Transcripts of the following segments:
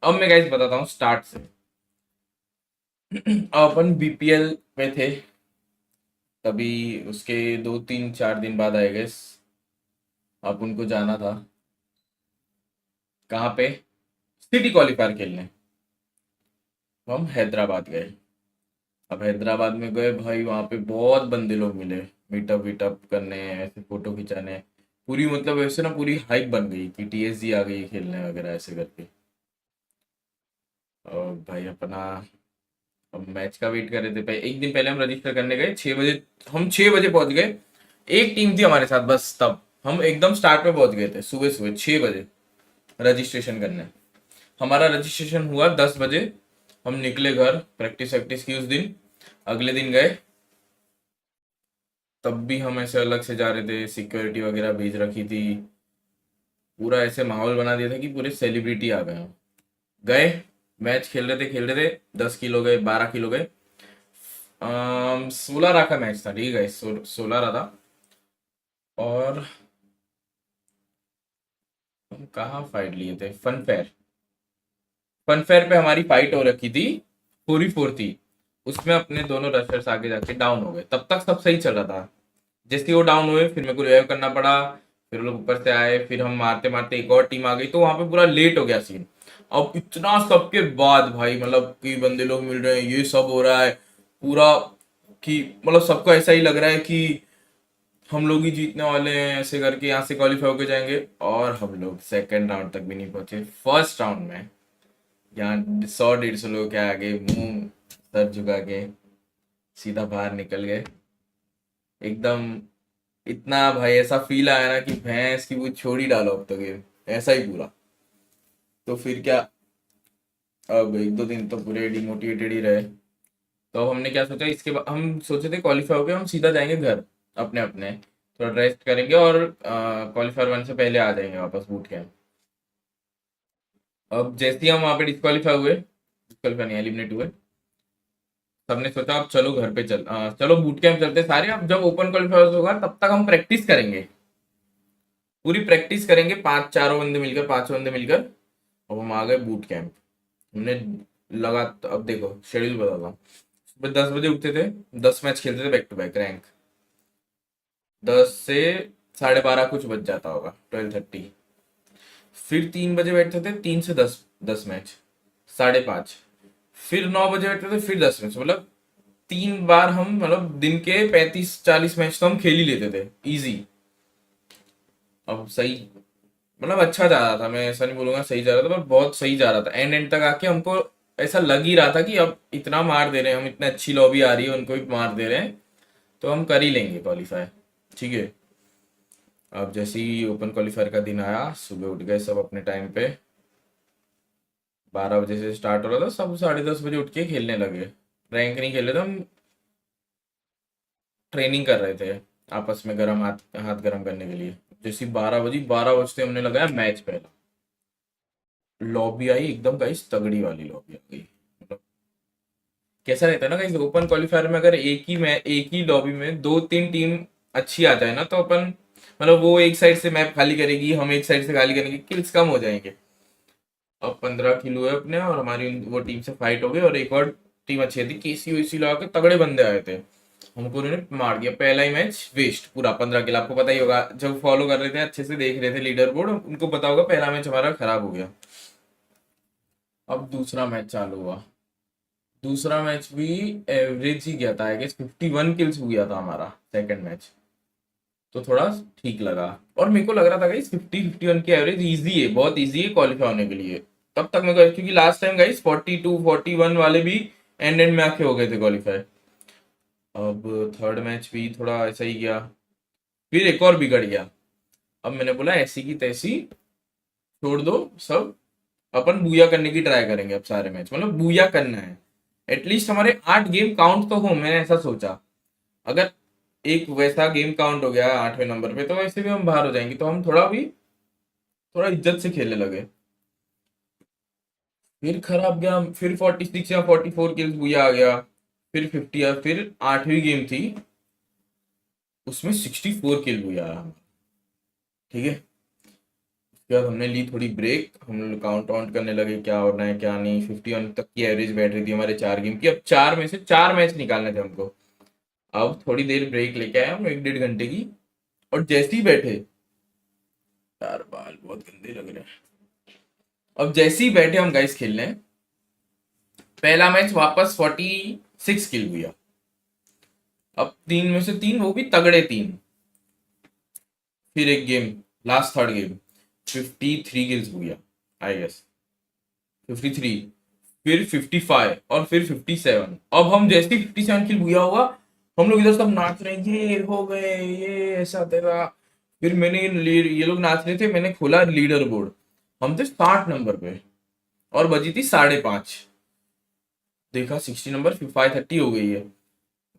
अब मैं गाइस बताता हूँ स्टार्ट से। अपन बीपीएल में थे तभी, उसके 2 3 4 दिन बाद आए गए। अब उनको जाना था कहाँ पे, सिटी क्वालिफायर खेलने। हम हैदराबाद गए। अब हैदराबाद में गए भाई, वहाँ पे बहुत बंदे लोग मिले, मीटअप वीटअप करने, ऐसे फोटो खिंचाने। पूरी मतलब ऐसे ना पूरी हाइप बन गई कि टीएसजी आ गई खेलने वगैरह ऐसे करके। और भाई अपना अब मैच का वेट कर रहे थे। पहले एक दिन पहले हम रजिस्टर करने गए 6 बजे। हम 6 बजे पहुंच गए। एक टीम थी हमारे साथ बस, तब हम एकदम स्टार्ट में पहुंच गए थे सुबह सुबह 6 बजे रजिस्ट्रेशन करने। हमारा रजिस्ट्रेशन हुआ 10 बजे। हम निकले घर, प्रैक्टिस वैक्टिस की उस दिन। अगले दिन गए, तब भी हम ऐसे अलग से जा रहे थे, सिक्योरिटी वगैरह भेज रखी थी। पूरा ऐसे माहौल बना दिया था कि पूरे सेलिब्रिटी आ गए हम। गए, मैच खेल रहे थे 10 किलो गए, 12 किलो गए। 16 रहा का मैच था, ठीक है, 16 रहा था। और हम कहाँ फाइट लिए थे, फन फेयर। फन फेयर पे हमारी फाइट हो रखी थी, 4v4 थी। उसमें अपने दोनों रशर्स आगे जाके डाउन हो गए। तब तक सब सही चल रहा था। जैसे ही वो डाउन हुए फिर मेरे को रिवाइव करना पड़ा। फिर लोग ऊपर से आए, फिर हम मारते मारते एक और टीम आ गई, तो वहां पे पूरा लेट हो गया सीन। अब इतना सबके बाद भाई, मतलब कई बंदे लोग मिल रहे हैं, ये सब हो रहा है पूरा, कि मतलब सबको ऐसा ही लग रहा है कि हम लोग ही जीतने वाले हैं, ऐसे करके यहाँ से क्वालिफाई होके जाएंगे। और हम लोग सेकंड राउंड तक भी नहीं पहुंचे। फर्स्ट राउंड में यहाँ 100 150 लोग के आगे मुंह सर झुका के सीधा बाहर निकल गए एकदम। इतना भाई ऐसा फील आया ना कि भैंस की वो छोड़ ही डालो अब तो गेम, ऐसा ही पूरा। तो फिर क्या, अब 1 2 दिन तो पूरे डिमोटिवेटेड ही रहे। तो हमने क्या सोचा, इसके बाद हम सोचे थे क्वालिफाई हो गए हम सीधा जाएंगे घर अपने अपने, थोड़ा रेस्ट करेंगे और क्वालिफायर वन से पहले आ जाएंगे वापस बूट कैंप। अब जैसे ही हम वहाँ पे डिस्क्वालीफाई नहीं, एलिमिनेट हुए, सबने सोचा अब चलो घर पे चलो बूट कैंप चलते सारे। अब जब ओपन क्वालिफायर होगा तब तक हम प्रैक्टिस करेंगे, पूरी प्रैक्टिस करेंगे, पांच चारों बंदे मिलकर, पांचों बंदे मिलकर। अब हम आ गए बूट कैंप। हमने लगा, अब देखो शेड्यूल बताता हूँ। सुबह 10 बजे उठते थे, 10 मैच खेलते थे बैक टू बैक रैंक। 10 से 12:30 कुछ बज जाता होगा, 12:30। फिर 3 बजे बैठते थे, 3 से 10, 10 मैच, 5:30। फिर 9 बजे बैठते थे, फिर 10 मैच, मतलब 3 बार हम, मतलब दिन के 35 40 मैच तो हम खेल ही लेते थे इजी। अब सही, मतलब अच्छा जा रहा था, मैं ऐसा नहीं बोलूंगा सही जा रहा था, पर बहुत सही जा रहा था। एंड एंड तक आके हमको ऐसा लग ही रहा था कि अब इतना मार दे रहे हैं हम, इतनी अच्छी लॉबी आ रही है, उनको भी मार दे रहे हैं, तो हम कर ही लेंगे क्वालिफाई। ठीक है। अब जैसे ही ओपन क्वालिफायर का दिन आया, सुबह उठ गए सब अपने टाइम पे। 12 बजे से स्टार्ट हो रहा था, सब 10:30 बजे उठ के खेलने लगे। रैंक नहीं खेल रहे थे हम, ट्रेनिंग कर रहे थे आपस में, गर्म हाथ हाथ गर्म करने के लिए। जैसे 12 बजी, 12 बजते हमने लगाया मैच पहला। लॉबी आई एकदम गाइस, तगड़ी वाली लॉबी आ गई। मतलब कैसा रहता है ना गाइस, ओपन क्वालिफायर में अगर एक ही लॉबी में 2 3 टीम अच्छी आ जाए ना, तो अपन मतलब वो एक साइड से मैप खाली करेगी, हम एक साइड से खाली करेंगे, किल्स कम हो जाएंगे। अब 15 किलो है अपने, और हमारी वो टीम से फाइट हो गई, और एक और टीम अच्छी थी, केसी वेसी लगा के तगड़े बंदे आए थे। हमको उन्होंने मार दिया, पहला ही मैच वेस्ट पूरा। 15 किलो, आपको पता ही होगा, जब फॉलो कर रहे थे अच्छे से देख रहे थे लीडर बोर्ड, उनको पता होगा पहला मैच हमारा खराब हो गया। अब दूसरा मैच चालू हुआ। दूसरा मैच भी एवरेज ही गया था, आई गेस 51 किल्स हो गया था हमारा सेकंड मैच। तो थोड़ा ठीक लगा। और मेरे को लग रहा था गाइस 50 51 की एवरेज इजी है, बहुत इजी है क्वालिफाई होने के लिए। तब तक मेरे को, क्योंकि लास्ट टाइम गाइस 42 41 वाले भी एंड एंड में आके हो गए थे क्वालिफाई। अब थर्ड मैच भी थोड़ा ऐसा ही गया, फिर एक और बिगड़ गया। अब मैंने बोला ऐसी की तैसी छोड़ दो सब, अपन बूया करने की ट्राई करेंगे अब सारे मैच, मतलब बूया करना है। एटलीस्ट हमारे 8 गेम काउंट तो हो, मैंने ऐसा सोचा। अगर एक वैसा गेम काउंट हो गया 8वें नंबर पे, तो वैसे भी हम बाहर हो जाएंगे, तो हम थोड़ा भी थोड़ा इज्जत से खेलने लगे। फिर खराब गया, फिर 46 या 44 किल्स बुया आ गया। फिर 50, या फिर 8वीं गेम थी, उसमें 64 किल बुया आया। ठीक है। उसके उसके बाद हमने ली थोड़ी ब्रेक, हम लोग काउंट वाउंट करने लगे क्या होना है क्या नहीं। 51 तक की एवरेज बैठ रही थी हमारे 4 गेम की। अब 4 में से 4 मैच निकालने थे हमको। अब थोड़ी देर ब्रेक लेके आए हम, 1 1.5 घंटे की। और जैसे ही बैठे, यार बाल बहुत गंदे लग रहे हैं। अब जैसे ही बैठे हम गाइस खेलने, पहला मैच वापस 46 किल हुआ। अब 3 में से 3, वो भी तगड़े 3। फिर एक game, last third game, 53 kills हुआ आई गेस, 53, फिर 55 और फिर 57। अब हम जैसे ही 57 किल हुआ होगा, हम लोग इधर सब नाच रहे हैं, ये हो गए, ये ऐसा तेरा। फिर ये लोग नाच रहे थे, मैंने खोला लीडर बोर्ड, हम थे 60 नंबर पे और बजी थी 5:30। देखा 60 नंबर, फिर 5:30 हो गई है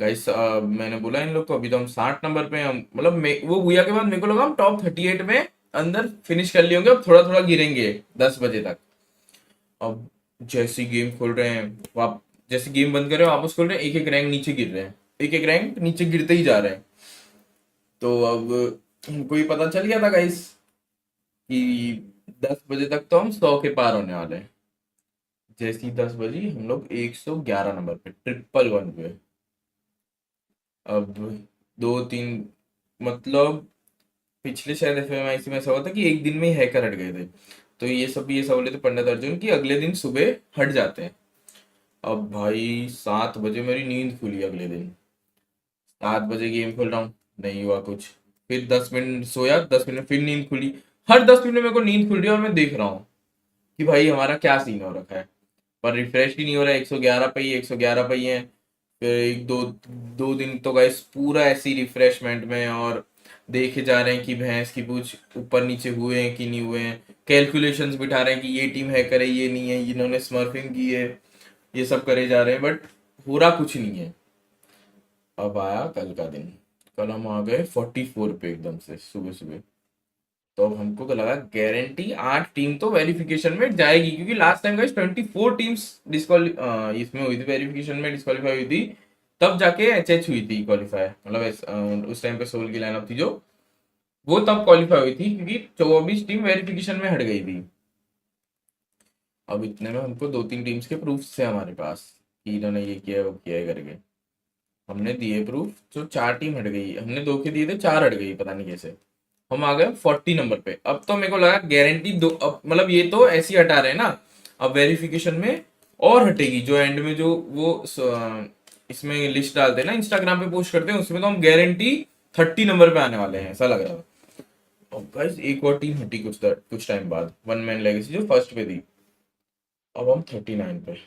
गाइस। मैंने बोला इन लोग को अभी तो हम 60 नंबर पे हैं। हम मतलब वो हुआ के बाद मेरे को लगा हम टॉप 38 में अंदर फिनिश कर लिए होंगे। अब थोड़ा थोड़ा गिरेंगे 10 बजे तक। अब जैसे गेम खोल रहे हैं, वाप जैसे गेम बंद कर रहे हैं वापस खोल रहे हैं, एक एक रैंक नीचे गिर रहे हैं, एक एक रैंक नीचे गिरते ही जा रहे हैं। तो अब हमको ये पता चल गया था गाइस कि 10 बजे तक तो हम 100 के पार होने वाले हैं। जैसी 10 बजी हम लोग 111 नंबर पे, 111 पे। अब 2 3, मतलब पिछले शायद एफएमआईसी में ऐसा हुआ था कि एक दिन में ही हैकर हट गए थे। तो ये सब बोले थे पंडित अर्जुन की अगले दिन सुबह हट जाते हैं। अब भाई 7 बजे मेरी नींद खुली अगले दिन। 7 बजे गेम खोल रहा हूँ, नहीं हुआ कुछ। फिर 10 मिनट सोया, 10 मिनट फिर नींद खुली। हर 10 मिनट में मेरे को नींद खुल रही है और मैं देख रहा हूँ कि भाई हमारा क्या सीन हो रखा है। पर रिफ्रेश ही नहीं हो रहा है, 111 पे ही 111 पे ही है। फिर एक दो 2 दिन तो गाइस पूरा ऐसी रिफ्रेशमेंट में, और देखे जा रहे हैं कि भैंस की पूछ ऊपर नीचे हुए हैं कि नहीं हुए हैं। कैलकुलेशंस बिठा रहे हैं कि ये टीम हैकर है, ये नहीं है, इन्होंने स्मर्फिंग की है, ये सब करे जा रहे हैं, बट हो रहा कुछ नहीं है। अब आया कल का दिन, कल हम आ गए 44 पे एकदम से सुबह सुबह। तो अब हमको क्या लगा, गारंटी 8 टीम तो वेरिफिकेशन में जाएगी, क्योंकि लास्ट टाइम गाइस 24 टीम्स इसमें हुई थी, वेरिफिकेशन में डिस्क्वालीफाई हुई थी। तब जाके एचएच हुई थी क्वालिफाई, मतलब उस टाइम पे सोल की लाइनअप थी जो, वो तब क्वालिफाई हुई थी क्योंकि 24 टीम वेरिफिकेशन में हट गई थी। अब इतने में हमको 2 3 टीम्स के प्रूफ थे हमारे पास कि इन्होंने ये किया है वो किया है करके। हमने दिए प्रूफ, जो 4 टीम हट गई, हमने 2 के दिए थे, 4 हट गई, पता नहीं कैसे। हम आ गए 40 नंबर पे। अब तो मेरे को लगा गारंटी दो, अब मतलब ये तो ऐसे ही हटा रहे हैं ना, अब वेरिफिकेशन में और हटेगी, जो एंड में जो इसमें लिस्ट डालते हैं ना, इंस्टाग्राम पे पोस्ट करते हैं, उसमें तो हम गारंटी 30 नंबर पे आने वाले हैं ऐसा लग रहा था। और गाइस एक और टीम हटी कुछ टाइम बाद, वन मैन लेगेसी जो फर्स्ट पे थी। अब हम 39 पे।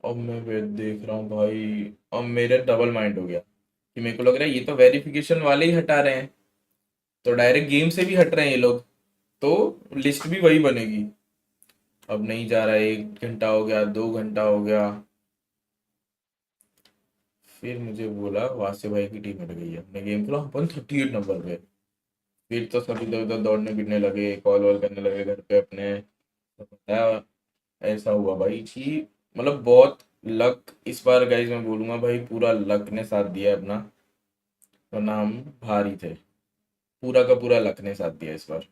अब मैं देख रहा हूँ भाई, अब मेरे डबल माइंड हो गया कि मेरे को लग रहा है ये तो वेरिफिकेशन वाले ही हटा रहे हैं, तो डायरेक्ट गेम से भी हट रहे हैं ये लोग, तो लिस्ट भी वही बनेगी। अब नहीं जा रहा है, 1 घंटा हो गया, 2 घंटा हो गया। फिर मुझे बोला वासे भाई की टीम हट गई है, हमने गेम खेला, अपन 38 नंबर पे। फिर तो सब इधर उधर दौड़ने फिरने लगे, कॉल वॉल करने लगे घर पे अपने। तो बताया ऐसा हुआ भाई कि मतलब बहुत लक इस बार गाइज, मैं बोलूंगा भाई पूरा लक ने साथ दिया है अपना, वरना हम भारी थे। पूरा का पूरा लक ने साथ दिया इस बार।